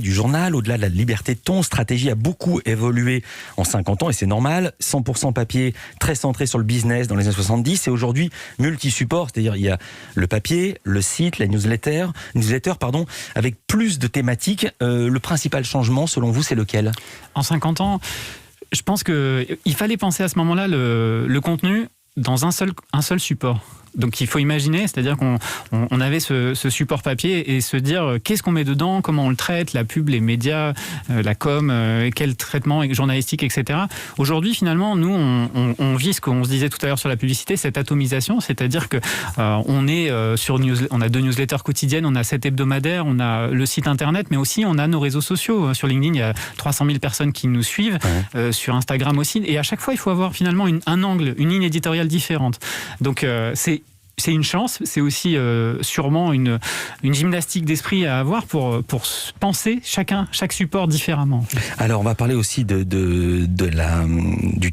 du journal, au-delà de la liberté de ton, Stratégie a beaucoup évolué en 50 ans et c'est normal. 100% papier, très centré sur le business dans les années 70 et aujourd'hui multi-support, c'est-à-dire il y a le papier, le site, la newsletter, avec plus de thématiques. Le principal changement, selon vous, c'est lequel ? En 50 ans, je pense qu'il fallait penser à ce moment-là le contenu dans un seul support. Donc il faut imaginer, c'est-à-dire qu'on avait ce support papier et se dire qu'est-ce qu'on met dedans, comment on le traite, la pub, les médias, la com, quel traitement journalistique, etc. Aujourd'hui, finalement, nous, on vit ce qu'on se disait tout à l'heure sur la publicité, cette atomisation, c'est-à-dire que on a 2 newsletters quotidiennes, on a 7 hebdomadaires, on a le site internet, mais aussi on a nos réseaux sociaux. Sur LinkedIn, il y a 300 000 personnes qui nous suivent, sur Instagram aussi, et à chaque fois, il faut avoir finalement un angle, une ligne éditoriale différente. Donc c'est une chance, c'est aussi sûrement une gymnastique d'esprit à avoir pour penser chaque support différemment. Alors on va parler aussi du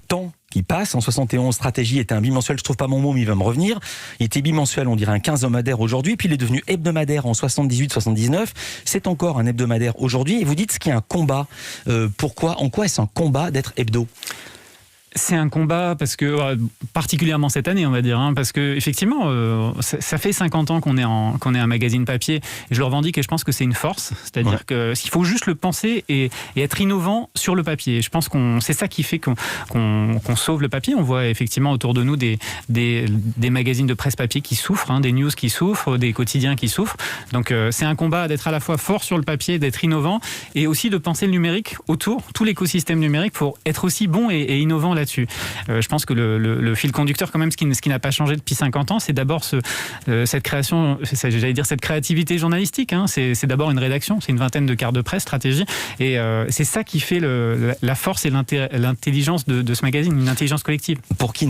temps qui passe. En 71, Stratégie était un bimensuel, je trouve pas mon mot mais il va me revenir. Il était bimensuel, on dirait un quinzomadaire aujourd'hui, puis il est devenu hebdomadaire en 78-79. C'est encore un hebdomadaire aujourd'hui et vous dites ce qui est un combat. En quoi est-ce un combat d'être hebdo ? C'est un combat parce que, particulièrement cette année, on va dire, parce que effectivement, ça fait 50 ans qu'on est un magazine papier, et je le revendique et je pense que c'est une force, c'est-à-dire qu'il faut juste le penser et être innovant sur le papier. Je pense c'est ça qui fait qu'on sauve le papier. On voit effectivement autour de nous des magazines de presse papier qui souffrent, des news qui souffrent, des quotidiens qui souffrent. Donc c'est un combat d'être à la fois fort sur le papier, d'être innovant, et aussi de penser le numérique autour, tout l'écosystème numérique, pour être aussi bon et innovant là-dessus. Je pense que le fil conducteur, quand même, ce qui n'a pas changé depuis 50 ans, c'est d'abord cette création, cette créativité journalistique. C'est d'abord une rédaction, c'est une vingtaine de cartes de presse, Stratégie, et c'est ça qui fait la force et l'intelligence de ce magazine, une intelligence collective. Pour qui